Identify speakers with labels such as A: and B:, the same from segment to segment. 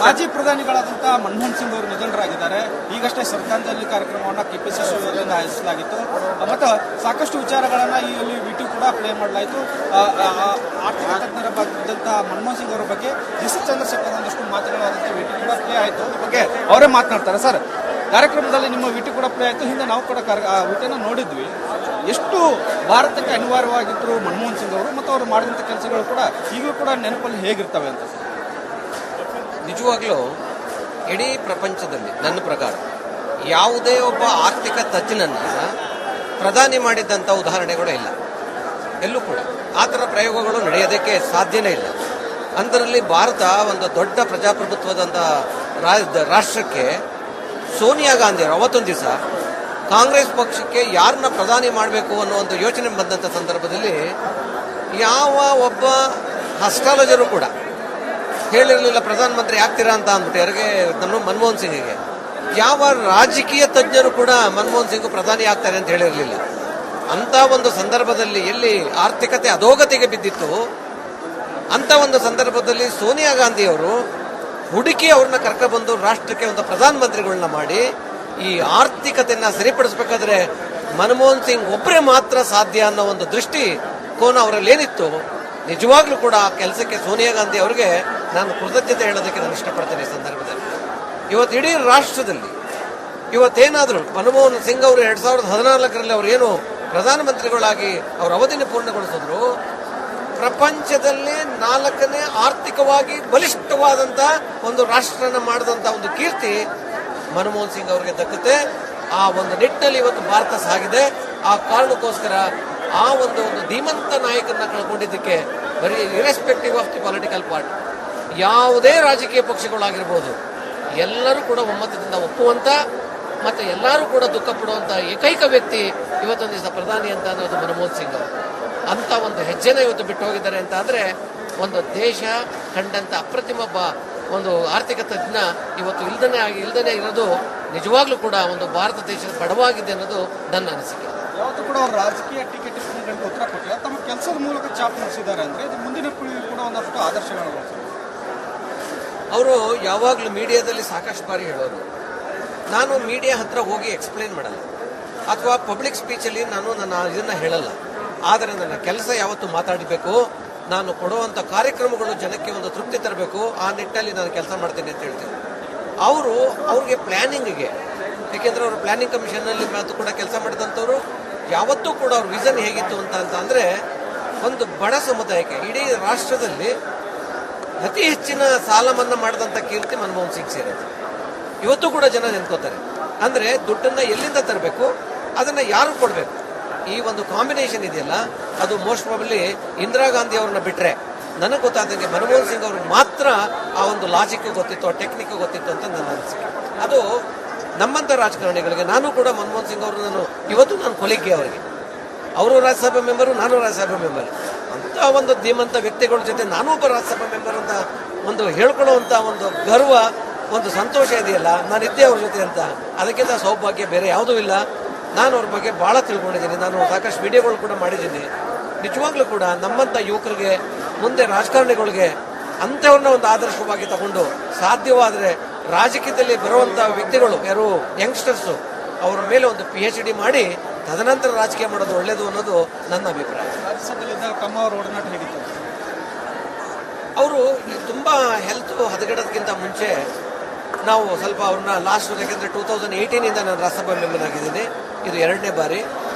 A: ಮಾಜಿ ಪ್ರಧಾನಿಗಳಾದಂತಹ ಮನಮೋಹನ್ ಸಿಂಗ್ ಅವರು ನಿಧನರಾಗಿದ್ದಾರೆ. ಈಗಷ್ಟೇ ಶ್ರದ್ಧಾಂಜಲಿ ಕಾರ್ಯಕ್ರಮವನ್ನು ಕೆಪಿಸಿಸಿ ವತಿಯಿಂದ ಆಯೋಜಿಸಲಾಗಿತ್ತು ಮತ್ತು ಸಾಕಷ್ಟು ವಿಚಾರಗಳನ್ನ ಇಲ್ಲಿ ವಿಟಿ ಕೂಡ ಪ್ಲೇ ಮಾಡಲಾಯಿತು. ಆರ್ಥಿಕ ತಜ್ಞರ ಬಂದಂತಹ ಮನಮೋಹನ್ ಸಿಂಗ್ ಅವರ ಬಗ್ಗೆ ಎಸ್ ಚಂದ್ರಶೇಖರ್ ಒಂದಷ್ಟು ಮಾತುಗಳಾದಂಥ ವಿಟಿ ಕೂಡ ಪ್ಲೇ ಆಯಿತು. ಬಗ್ಗೆ ಅವರೇ ಮಾತನಾಡ್ತಾರೆ. ಸರ್, ಕಾರ್ಯಕ್ರಮದಲ್ಲಿ ನಿಮ್ಮ ವಿಟಿ ಕೂಡ ಪ್ಲೇ ಆಯಿತು. ಹಿಂದೆ ನಾವು ಕೂಡ ವಿಟಿನ ನೋಡಿದ್ವಿ. ಎಷ್ಟು ಭಾರತಕ್ಕೆ ಅನಿವಾರ್ಯವಾಗಿದ್ದರು ಮನಮೋಹನ್ ಸಿಂಗ್ ಅವರು ಮತ್ತು ಅವರು ಮಾಡಿದಂಥ ಕೆಲಸಗಳು ಕೂಡ ಈಗಲೂ ಕೂಡ ನೆನಪಲ್ಲಿ ಹೇಗಿರ್ತವೆ ಅಂತ?
B: ನಿಜವಾಗ್ಲೂ ಇಡೀ ಪ್ರಪಂಚದಲ್ಲಿ ನನ್ನ ಪ್ರಕಾರ ಯಾವುದೇ ಒಬ್ಬ ಆರ್ಥಿಕ ತಜ್ಞನನ್ನ ಪ್ರಧಾನಿ ಮಾಡಿದ್ದಂಥ ಉದಾಹರಣೆಗಳು ಇಲ್ಲ. ಎಲ್ಲೂ ಕೂಡ ಆ ಥರ ಪ್ರಯೋಗಗಳು ನಡೆಯೋದಕ್ಕೆ ಸಾಧ್ಯನೇ ಇಲ್ಲ. ಅದರಲ್ಲಿ ಭಾರತ ಒಂದು ದೊಡ್ಡ ಪ್ರಜಾಪ್ರಭುತ್ವದಂಥ ರಾಷ್ಟ್ರಕ್ಕೆ ಸೋನಿಯಾ ಗಾಂಧಿ ಅವರು ಅವತ್ತೊಂದು ದಿವಸ ಕಾಂಗ್ರೆಸ್ ಪಕ್ಷಕ್ಕೆ ಯಾರನ್ನ ಪ್ರಧಾನಿ ಮಾಡಬೇಕು ಅನ್ನೋ ಒಂದು ಯೋಚನೆ ಬಂದಂಥ ಸಂದರ್ಭದಲ್ಲಿ ಯಾವ ಒಬ್ಬ ಅಸ್ಟ್ರಾಲಜರು ಕೂಡ ಹೇಳಿರಲಿಲ್ಲ ಪ್ರಧಾನಮಂತ್ರಿ ಆಗ್ತೀರಾ ಅಂತ ಅಂದ್ಬಿಟ್ಟು ಯಾರಿಗೆ ನಮ್ಮ ಮನಮೋಹನ್ ಸಿಂಗಿಗೆ. ಯಾವ ರಾಜಕೀಯ ತಜ್ಞರು ಕೂಡ ಮನಮೋಹನ್ ಸಿಂಗ್ ಪ್ರಧಾನಿ ಆಗ್ತಾರೆ ಅಂತ ಹೇಳಿರಲಿಲ್ಲ. ಅಂತ ಒಂದು ಸಂದರ್ಭದಲ್ಲಿ ಎಲ್ಲಿ ಆರ್ಥಿಕತೆ ಅಧೋಗತಿಗೆ ಬಿದ್ದಿತ್ತು ಅಂತ ಒಂದು ಸಂದರ್ಭದಲ್ಲಿ ಸೋನಿಯಾ ಗಾಂಧಿ ಅವರು ಹುಡುಕಿ ಅವ್ರನ್ನ ಕರ್ಕೊಬಂದು ರಾಷ್ಟ್ರಕ್ಕೆ ಒಂದು ಪ್ರಧಾನಮಂತ್ರಿಗಳನ್ನ ಮಾಡಿ ಈ ಆರ್ಥಿಕತೆಯನ್ನ ಸರಿಪಡಿಸಬೇಕಾದ್ರೆ ಮನಮೋಹನ್ ಸಿಂಗ್ ಒಬ್ಬರೇ ಮಾತ್ರ ಸಾಧ್ಯ ಅನ್ನೋ ಒಂದು ದೃಷ್ಟಿ ಕೋನ ಅವರಲ್ಲಿ ಏನಿತ್ತು. ನಿಜವಾಗ್ಲೂ ಕೂಡ ಆ ಕೆಲಸಕ್ಕೆ ಸೋನಿಯಾ ಗಾಂಧಿ ಅವರಿಗೆ ನಾನು ಕೃತಜ್ಞತೆ ಹೇಳೋದಕ್ಕೆ ನಾನು ಇಷ್ಟಪಡ್ತೇನೆ. ಈ ಸಂದರ್ಭದಲ್ಲಿ ಇವತ್ತು ಇಡೀ ರಾಷ್ಟ್ರದಲ್ಲಿ ಇವತ್ತೇನಾದರೂ ಮನಮೋಹನ್ ಸಿಂಗ್ ಅವರು 2014ರಲ್ಲಿ ಅವರು ಏನು ಪ್ರಧಾನಮಂತ್ರಿಗಳಾಗಿ ಅವರ ಅವಧಿನ ಪೂರ್ಣಗೊಳಿಸಿದ್ರು, ಪ್ರಪಂಚದಲ್ಲಿ 4ನೇ ಆರ್ಥಿಕವಾಗಿ ಬಲಿಷ್ಠವಾದಂಥ ಒಂದು ರಾಷ್ಟ್ರನ ಮಾಡಿದಂಥ ಒಂದು ಕೀರ್ತಿ ಮನಮೋಹನ್ ಸಿಂಗ್ ಅವರಿಗೆ ದಕ್ಕುತ್ತೆ. ಆ ಒಂದು ನಿಟ್ಟಿನಲ್ಲಿ ಇವತ್ತು ಭಾರತ ಸಾಗಿದೆ. ಆ ಕಾರಣಕ್ಕೋಸ್ಕರ ಆ ಒಂದು ಧೀಮಂತ ನಾಯಕರನ್ನ ಕಳ್ಕೊಂಡಿದ್ದಕ್ಕೆ ಬರೀ irrespective of the political party ಯಾವುದೇ ರಾಜಕೀಯ ಪಕ್ಷಗಳಾಗಿರ್ಬೋದು ಎಲ್ಲರೂ ಕೂಡ ಒಮ್ಮತದಿಂದ ಒಪ್ಪುವಂತ ಮತ್ತು ಎಲ್ಲರೂ ಕೂಡ ದುಃಖ ಪಡುವಂತ ಏಕೈಕ ವ್ಯಕ್ತಿ ಇವತ್ತೊಂದು ದಿವಸ ಪ್ರಧಾನಿ ಅಂತ ಅನ್ನೋದು ಮನಮೋಹನ್ ಸಿಂಗ್ ಅವರು. ಅಂತ ಒಂದು ಹೆಜ್ಜೆನ ಇವತ್ತು ಬಿಟ್ಟು ಹೋಗಿದ್ದಾರೆ ಅಂತ ಅಂದ್ರೆ ಒಂದು ದೇಶ ಕಂಡಂತ ಅಪ್ರತಿಮ ಒಂದು ಆರ್ಥಿಕ ತಜ್ಞ ಇವತ್ತು ಇಲ್ದನೆ ಇರೋದು ನಿಜವಾಗ್ಲೂ ಕೂಡ ಒಂದು ಭಾರತ ದೇಶದ ಬಡವಾಗಿದೆ ಅನ್ನೋದು ನನ್ನ ಅನಿಸಿಕೆ.
A: ಯಾವತ್ತೂ ಕೂಡ ಅವರು ರಾಜಕೀಯ ಟಿಕೆಟ್ ಉತ್ತರ ಕೊಟ್ಟಿಲ್ಲ, ತಮ್ಮ ಕೆಲಸದ ಮೂಲಕ ಚಾಪ್ ನಡೆಸಿದ್ದಾರೆ ಅಂದ್ರೆ ಇದು ಮುಂದಿನ ಪೀಳಿಗೆ ಕೂಡ ಒಂದಷ್ಟು ಆದರ್ಶಗಳು.
B: ಅವರು ಯಾವಾಗಲೂ ಮೀಡಿಯಾದಲ್ಲಿ ಸಾಕಷ್ಟು ಬಾರಿ ಹೇಳೋರು, ನಾನು ಮೀಡಿಯಾ ಹತ್ರ ಹೋಗಿ ಎಕ್ಸ್ಪ್ಲೈನ್ ಮಾಡಲ್ಲ ಅಥವಾ ಪಬ್ಲಿಕ್ ಸ್ಪೀಚಲ್ಲಿ ನಾನು ಇದನ್ನ ಹೇಳಲ್ಲ. ಆದರೆ ನನ್ನ ಕೆಲಸ ಯಾವತ್ತು ಮಾತಾಡಬೇಕು, ನಾನು ಕೊಡುವಂಥ ಕಾರ್ಯಕ್ರಮಗಳು ಜನಕ್ಕೆ ಒಂದು ತೃಪ್ತಿ ತರಬೇಕು, ಆ ನಿಟ್ಟಿನಲ್ಲಿ ನಾನು ಕೆಲಸ ಮಾಡ್ತೇನೆ ಅಂತ ಹೇಳ್ತೀನಿ. ಅವ್ರಿಗೆ ಪ್ಲಾನಿಂಗಿಗೆ, ಏಕೆಂದರೆ ಅವರು ಪ್ಲಾನಿಂಗ್ ಕಮಿಷನ್ನಲ್ಲಿ ಮಾತು ಕೂಡ ಕೆಲಸ ಮಾಡಿದಂಥವ್ರು. ಯಾವತ್ತೂ ಕೂಡ ಅವ್ರ ವಿಷನ್ ಹೇಗಿತ್ತು ಅಂತ ಅಂದರೆ ಒಂದು ಬಡ ಸಮುದಾಯಕ್ಕೆ ಇಡೀ ರಾಷ್ಟ್ರದಲ್ಲಿ ಅತಿ ಹೆಚ್ಚಿನ ಸಾಲ ಮನ್ನಾ ಮಾಡಿದಂಥ ಕೀರ್ತಿ ಮನಮೋಹನ್ ಸಿಂಗ್ ಸೇರಿದೆ. ಇವತ್ತು ಕೂಡ ಜನ ನೆನ್ಕೋತಾರೆ. ಅಂದರೆ ದುಡ್ಡನ್ನು ಎಲ್ಲಿಂದ ತರಬೇಕು, ಅದನ್ನು ಯಾರು ಕೊಡಬೇಕು, ಈ ಒಂದು ಕಾಂಬಿನೇಷನ್ ಇದೆಯಲ್ಲ ಅದು ಮೋಸ್ಟ್ ಪ್ರಾಬಬ್ಲಿ ಇಂದಿರಾ ಗಾಂಧಿ ಅವ್ರನ್ನ ಬಿಟ್ಟರೆ ನನಗೆ ಗೊತ್ತಾದಂಗೆ ಮನಮೋಹನ್ ಸಿಂಗ್ ಅವ್ರಿಗೆ ಮಾತ್ರ ಆ ಒಂದು ಲಾಜಿಕ್ ಗೊತ್ತಿತ್ತು, ಆ ಟೆಕ್ನಿಕ್ ಗೊತ್ತಿತ್ತು ಅಂತ ನನ್ನ ಅನಿಸಿಕೆ. ಅದು ನಮ್ಮಂಥ ರಾಜಕಾರಣಿಗಳಿಗೆ, ನಾನು ಕೂಡ ಮನಮೋಹನ್ ಸಿಂಗ್ ಅವರು ಇವತ್ತು ನಾನು ಕೊಲಿಗ್ಗೆ ಅವರಿಗೆ, ಅವರು ರಾಜ್ಯಸಭಾ ಮೆಂಬರು, ನಾನು ರಾಜ್ಯಸಭಾ ಮೆಂಬರ್, ಅಂತ ಒಂದು ಧೀಮಂತ ವ್ಯಕ್ತಿಗಳ ಜೊತೆ ನಾನು ಒಬ್ಬ ರಾಜ್ಯಸಭಾ ಮೆಂಬರ್ ಅಂತ ಒಂದು ಹೇಳ್ಕೊಳ್ಳುವಂಥ ಒಂದು ಗರ್ವ, ಒಂದು ಸಂತೋಷ ಇದೆಯಲ್ಲ, ನಾನಿದ್ದೆ ಅವ್ರ ಜೊತೆ ಅಂತ, ಅದಕ್ಕಿಂತ ಸೌಭಾಗ್ಯ ಬೇರೆ ಯಾವುದೂ ಇಲ್ಲ. ನಾನು ಅವ್ರ ಬಗ್ಗೆ ಭಾಳ ತಿಳ್ಕೊಂಡಿದ್ದೀನಿ. ನಾನು ಸಾಕಷ್ಟು ವಿಡಿಯೋಗಳು ಕೂಡ ಮಾಡಿದ್ದೀನಿ. ನಿಜವಾಗ್ಲೂ ಕೂಡ ನಮ್ಮಂಥ ಯುವಕರಿಗೆ, ಮುಂದೆ ರಾಜಕಾರಣಿಗಳಿಗೆ ಅಂಥವ್ರನ್ನ ಒಂದು ಆದರ್ಶವಾಗಿ ತಗೊಂಡು ಸಾಧ್ಯವಾದರೆ ರಾಜಕೀಯದಲ್ಲಿ ಬರುವಂಥ ವ್ಯಕ್ತಿಗಳು ಯಾರು ಯಂಗ್ಸ್ಟರ್ಸು ಅವರ ಮೇಲೆ ಒಂದು PhD ಮಾಡಿ ತದನಂತರ ರಾಜಕೀಯ ಮಾಡೋದು ಒಳ್ಳೆಯದು ಅನ್ನೋದು ನನ್ನ ಅಭಿಪ್ರಾಯ.
A: ರಾಜ್ಯಸಭೆಯಲ್ಲಿದ್ದಾಗ ತಮ್ಮ ಅವರ ಒಡನಾಟ ಹೇಗಿತ್ತು?
B: ಅವರು ತುಂಬ ಹೆಲ್ತ್ ಹದಗೆಡೋದಕ್ಕಿಂತ ಮುಂಚೆ ನಾವು ಸ್ವಲ್ಪ ಅವ್ರನ್ನ ಲಾಸ್ಟ್, ಯಾಕೆಂದರೆ 2018ಇಂದ ನಾನು ರಾಜ್ಯಸಭಾ ಮೆಂಬರ್ ಆಗಿದ್ದೀನಿ, ಇದು 2ನೇ ಬಾರಿ.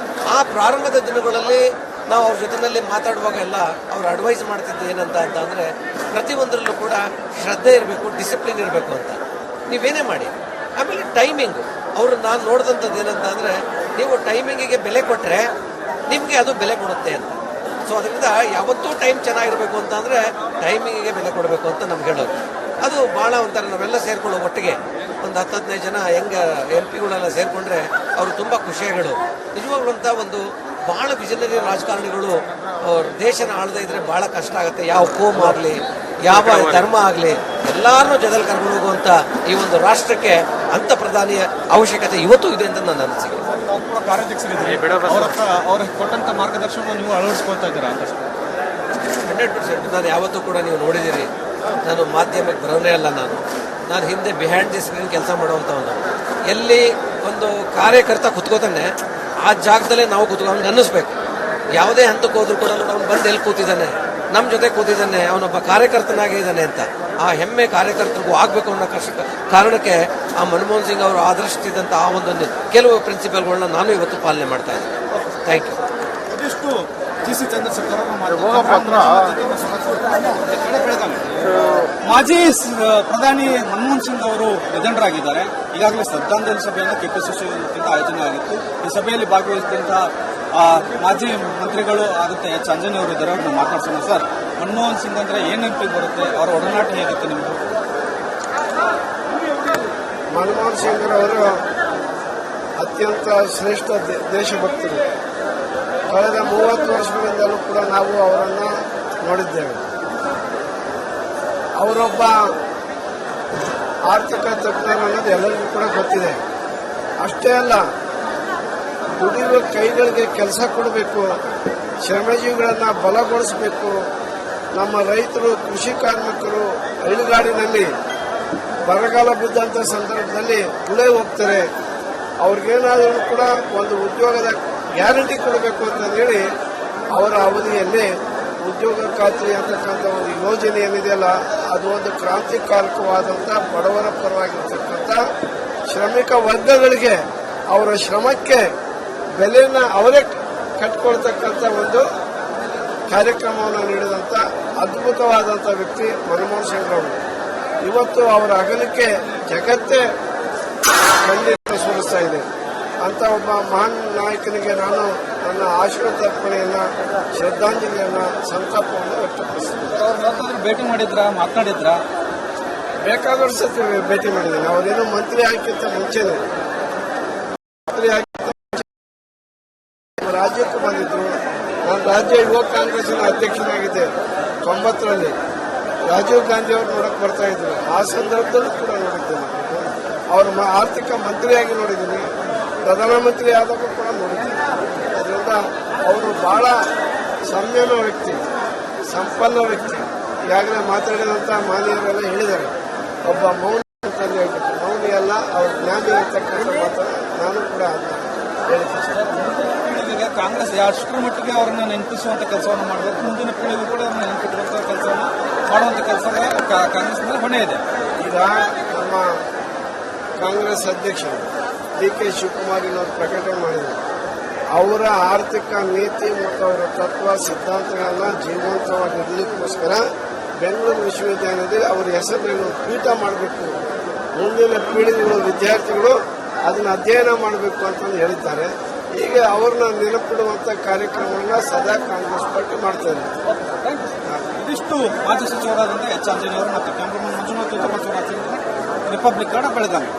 B: ಆ ಪ್ರಾರಂಭದ ದಿನಗಳಲ್ಲಿ ನಾವು ಅವ್ರ ಜೊತೆಯಲ್ಲಿ ಮಾತಾಡುವಾಗ ಎಲ್ಲ ಅವ್ರು ಅಡ್ವೈಸ್ ಮಾಡ್ತಿದ್ದು ಏನಂತ ಅಂದರೆ ಪ್ರತಿಯೊಂದರಲ್ಲೂ ಕೂಡ ಶ್ರದ್ಧೆ ಇರಬೇಕು, ಡಿಸಿಪ್ಲಿನ್ ಇರಬೇಕು ಅಂತ. ನೀವೇನೇ ಮಾಡಿ, ಆಮೇಲೆ ಟೈಮಿಂಗು, ಅವರು ನಾನು ನೋಡಿದಂಥದ್ದು ಏನಂತ ಅಂದರೆ ನೀವು ಟೈಮಿಂಗಿಗೆ ಬೆಲೆ ಕೊಟ್ಟರೆ ನಿಮಗೆ ಅದು ಬೆಲೆ ಕೊಡುತ್ತೆ ಅಂತ. ಸೊ ಅದರಿಂದ ಯಾವತ್ತೂ ಟೈಮ್ ಚೆನ್ನಾಗಿರಬೇಕು ಅಂತ ಅಂದರೆ ಟೈಮಿಂಗಿಗೆ ಬೆಲೆ ಕೊಡಬೇಕು ಅಂತ ನಮ್ಗೆ ಹೇಳೋದು. ಅದು ಭಾಳ ಒಂಥರ ನಾವೆಲ್ಲ ಸೇರ್ಕೊಳ್ಳೋ ಒಟ್ಟಿಗೆ ಒಂದು 10-15 ಜನ MP ಸೇರಿಕೊಂಡ್ರೆ ಅವರು ತುಂಬ ಖುಷಿಗಳು. ನಿಜವಾಗ್ಲೂ ಅಂತ ಒಂದು ಭಾಳ ವಿಷನರಿ ರಾಜಕಾರಣಿಗಳು ದೇಶನ ಆಳದೇ ಇದ್ರೆ ಭಾಳ ಕಷ್ಟ ಆಗುತ್ತೆ. ಯಾವ ಕೋಮ್ ಆಗಲಿ, ಯಾವ ಧರ್ಮ ಆಗಲಿ, ಎಲ್ಲರನ್ನೂ ಜೊತೆಲಿ ಕರ್ಕೊಂಡು ಹೋಗುವಂಥ ಈ ಒಂದು ರಾಷ್ಟ್ರಕ್ಕೆ ಅಂಥ ಪ್ರಧಾನಿಯ ಅವಶ್ಯಕತೆ ಇವತ್ತು ಇದೆ ಅಂತ ನನ್ನ ಅನಿಸಿಕೆ.
A: ಅವ್ರಿಗೆ ಕೊಟ್ಟಂಥ ಮಾರ್ಗದರ್ಶನ ನೀವು ಅಳವಡಿಸ್ಕೊಳ್ತಾ ಇದ್ದೀರಾ?
B: 100%. ನಾನು ಯಾವತ್ತೂ ಕೂಡ ನೀವು ನೋಡಿದ್ದೀರಿ, ನಾನು ಮಾಧ್ಯಮಕ್ಕೆ ಬರೋನೇ ಅಲ್ಲ. ನಾನು ನಾನು ಹಿಂದೆ ಬಿಹೈಂಡ್ ದಿ ಸ್ಕ್ರೀನ್ ಕೆಲಸ ಮಾಡುವಂಥವನು. ಎಲ್ಲಿ ಒಂದು ಕಾರ್ಯಕರ್ತ ಕುತ್ಕೋತಾನೆ ಆ ಜಾಗದಲ್ಲೇ ನಾವು ಕುತ್ಕೊಂಡು ಅನ್ನಿಸ್ಬೇಕು. ಯಾವುದೇ ಹಂತಕ್ಕೆ ಹೋದ್ರೂ ಕೂಡ ಅವ್ನು ಬಂದು ಎಲ್ಲಿ ಕೂತಿದ್ದಾನೆ, ನಮ್ಮ ಜೊತೆ ಕೂತಿದ್ದಾನೆ, ಅವನೊಬ್ಬ ಕಾರ್ಯಕರ್ತನಾಗೇ ಇದ್ದಾನೆ ಅಂತ ಆ ಹೆಮ್ಮೆ ಕಾರ್ಯಕರ್ತರಿಗೂ ಆಗಬೇಕು ಅನ್ನೋ ಕಾರಣಕ್ಕೆ ಆ ಮನಮೋಹನ್ ಸಿಂಗ್ ಅವರು ಆದರ್ಶಿಸಿದಂಥ ಆ ಒಂದೊಂದು ಕೆಲವು ಪ್ರಿನ್ಸಿಪಲ್ಗಳನ್ನ ನಾನು ಇವತ್ತು ಪಾಲನೆ ಮಾಡ್ತಾ ಇದ್ದೀನಿ. Thank you.
A: ಇದಿಷ್ಟು ಜಿಸಿ ಚಂದ್ರಶೇಖರ್ ಮಾಜಿ ಪ್ರಧಾನಿ ಮನಮೋಹನ್ ಸಿಂಗ್ ಅವರು ನಿಧನರಾಗಿದ್ದಾರೆ. ಈಗಾಗಲೇ ಶ್ರದ್ಧಾಂಜಲಿ ಸಭೆಯನ್ನು ಕೆಪಿಸಿಸಿ ವತಿಯಿಂದ ಆಯೋಜನೆ ಆಗಿತ್ತು. ಈ ಸಭೆಯಲ್ಲಿ ಭಾಗವಹಿಸಿದಂತಹ ಮಾಜಿ ಮಂತ್ರಿಗಳು ಆಗುತ್ತೆ ಎಚ್ ಆಂಜನೇಯ ಅವರು ಇದ್ದಾರೆ. ಅವ್ರನ್ನ ಮಾತಾಡ್ಸೋಣ. ಸರ್, ಮನಮೋಹನ್ ಸಿಂಗ್ ಅಂದ್ರೆ ಏನ್ ನೆನಪಿಗೆ ಬರುತ್ತೆ? ಅವರ ಒಡನಾಟ ಹೇಗಿತ್ತು ನಿಮ್ದು?
C: ಮನಮೋಹನ್ ಸಿಂಗ್ ಅವರು ಅತ್ಯಂತ ಶ್ರೇಷ್ಠ ದೇಶಭಕ್ತರು. ಕಳೆದ 30 ವರ್ಷಗಳಿಂದಲೂ ಕೂಡ ನಾವು ಅವರನ್ನು ನೋಡಿದ್ದೇವೆ. ಅವರೊಬ್ಬ ಆರ್ಥಿಕ ತಜ್ಞರು ಅನ್ನೋದು ಎಲ್ಲರಿಗೂ ಕೂಡ ಗೊತ್ತಿದೆ. ಅಷ್ಟೇ ಅಲ್ಲ, ದುಡಿಯುವ ಕೈಗಳಿಗೆ ಕೆಲಸ ಕೊಡಬೇಕು, ಶ್ರಮಜೀವಿಗಳನ್ನು ಬಲಗೊಳಿಸಬೇಕು. ನಮ್ಮ ರೈತರು, ಕೃಷಿ ಕಾರ್ಮಿಕರು ಹಳ್ಳಿಗಾಡಿನಲ್ಲಿ ಬರಗಾಲ ಬಿದ್ದಂಥ ಸಂದರ್ಭದಲ್ಲಿ ಗುಳೆ ಹೋಗ್ತಾರೆ. ಅವ್ರಿಗೇನಾದರೂ ಕೂಡ ಒಂದು ಉದ್ಯೋಗದ ಗ್ಯಾರಂಟಿ ಕೊಡಬೇಕು ಅಂತ ಹೇಳಿ ಅವರ ಅವಧಿಯಲ್ಲಿ ಉದ್ಯೋಗ ಖಾತ್ರಿ ಅಂತಕ್ಕಂಥ ಒಂದು ಯೋಜನೆ ಏನಿದೆಯಲ್ಲ, ಅದು ಒಂದು ಕ್ರಾಂತಿಕಾರಕವಾದಂಥ ಬಡವರ ಪರವಾಗಿರ್ತಕ್ಕಂಥ ಶ್ರಮಿಕ ವರ್ಗಗಳಿಗೆ ಅವರ ಶ್ರಮಕ್ಕೆ ಬೆಲೆಯನ್ನು ಅವರೇ ಕಟ್ಕೊಳ್ತಕ್ಕಂಥ ಒಂದು ಕಾರ್ಯಕ್ರಮವನ್ನು ನೀಡಿದಂಥ ಅದ್ಭುತವಾದಂಥ ವ್ಯಕ್ತಿ ಮನಮೋಹನ್ ಸಿಂಗ್ ಅವರು. ಇವತ್ತು ಅವರ ಅಗಲಿಕೆ ಜಗತ್ತೇ ಕಣ್ಣೀರನ್ನು ಸುರಿಸ್ತಾ ಇದೆ. ಅಂತ ಒಬ್ಬ ಮಹಾನ್ ನಾಯಕನಿಗೆ ನಾನು ನನ್ನ ಆಶೀರ್ವಾದರ್ಪಣೆಯನ್ನ, ಶ್ರದ್ಧಾಂಜಲಿಯನ್ನ, ಸಂತಾಪವನ್ನು ವ್ಯಕ್ತಪಡಿಸಿದ್ದೇನೆ.
A: ಅವ್ರನ್ನ ಭೇಟಿ ಮಾಡಿದ್ರ, ಮಾತನಾಡಿದ್ರ?
C: ಬೇಕಾದಷ್ಟು ಸತಿ ಭೇಟಿ ಮಾಡಿದ್ದೇನೆ. ಅವರೇನು ಮಂತ್ರಿ ಆಗಿಂತ ಮುಂಚೆನೆ ರಾಜ್ಯಕ್ಕೂ ಬಂದಿದ್ರು. ನಾನು ರಾಜ್ಯ ಯುವ ಕಾಂಗ್ರೆಸ್ನ ಅಧ್ಯಕ್ಷನಾಗಿದ್ದೆ 90ರಲ್ಲಿ. ರಾಜೀವ್ ಗಾಂಧಿ ಅವರು ನೋಡಕ್ ಬರ್ತಾ ಇದ್ರು. ಆ ಸಂದರ್ಭದಲ್ಲೂ ಕೂಡ ನೋಡಿದ್ದೇನೆ. ಅವರು ಆರ್ಥಿಕ ಮಂತ್ರಿಯಾಗಿ ನೋಡಿದ್ದೀನಿ, ಪ್ರಧಾನಮಂತ್ರಿ ಆದಾಗ ಕೂಡ ನೋಡಿದ್ದೀನಿ. ಅದರಿಂದ ಅವರು ಬಹಳ ಸಂಯಮ ವ್ಯಕ್ತಿ, ಸಂಪನ್ನ ವ್ಯಕ್ತಿ. ಈಗಾಗಲೇ ಮಾತಾಡಿದಂಥ ಮಾನವರೆಲ್ಲ ಹೇಳಿದ್ದಾರೆ, ಒಬ್ಬ ಮೌನ ಅಂತಂದು ಹೇಳ್ಬಿಟ್ಟು. ಮೌನಿ ಅಲ್ಲ, ಅವ್ರ ಜ್ಞಾನಿ ಅಂತಕ್ಕಂಥ ಮಾತನ್ನು ನಾನು ಕೂಡ ಅದನ್ನ
A: ಈಗ ಕಾಂಗ್ರೆಸ್ ಅಷ್ಟರ ಮಟ್ಟಿಗೆ ಅವರನ್ನ ನೆನಪಿಸುವಂತ ಕೆಲಸವನ್ನು ಮಾಡಬೇಕು. ಮುಂದಿನ ಪೀಳಿಗೆ ಕೂಡ ಅವ್ರನ್ನ ನೆನಪಿಡುವಂತ ಕೆಲಸವನ್ನು ಮಾಡುವಂತ ಕೆಲಸ ಕಾಂಗ್ರೆಸ್ ಮೇಲೆ ಹೊಣೆ ಇದೆ.
C: ಈಗ ನಮ್ಮ ಕಾಂಗ್ರೆಸ್ ಅಧ್ಯಕ್ಷರು DK ಶಿವಕುಮಾರಿನವರು ಪ್ರಕಟಣೆ ಮಾಡಿದರು. ಅವರ ಆರ್ಥಿಕ ನೀತಿ ಮತ್ತು ಅವರ ತತ್ವ ಸಿದ್ಧಾಂತಗಳನ್ನ ಜೀವಂತವಾಗಿ ಇರಲಿಕ್ಕೋಸ್ಕರ ಬೆಂಗಳೂರು ವಿಶ್ವವಿದ್ಯಾಲಯದಲ್ಲಿ ಅವರ ಹೆಸರನ್ನು ಪೀಠ ಮಾಡಬೇಕು. ಮುಂದಿನ ಪೀಳಿಗೆಗಳು, ವಿದ್ಯಾರ್ಥಿಗಳು ಅದನ್ನು ಅಧ್ಯಯನ ಮಾಡಬೇಕು ಅಂತಂದು ಹೇಳಿದ್ದಾರೆ. ಹೀಗೆ ಅವ್ರನ್ನ ನೆನಪಿಡುವಂತ ಕಾರ್ಯಕ್ರಮವನ್ನು ಸದಾ ಕಾಂಗ್ರೆಸ್ ಪಾರ್ಟಿ ಮಾಡ್ತಾ ಇದೆ.
A: ಇದಿಷ್ಟು ಮಾಜಿ ಸಚಿವರಾದಂತಹ ಎಚ್ ಆಂಜನೇಯ ಅವರು ಮತ್ತು ಕ್ಯಾಮ್ರಾಮನ್ ಮಂಜುನಾಥ್ ರಿಪಬ್ಲಿಕ್ ಕನ್ನಡ ಬೆಳಗಾವಿ.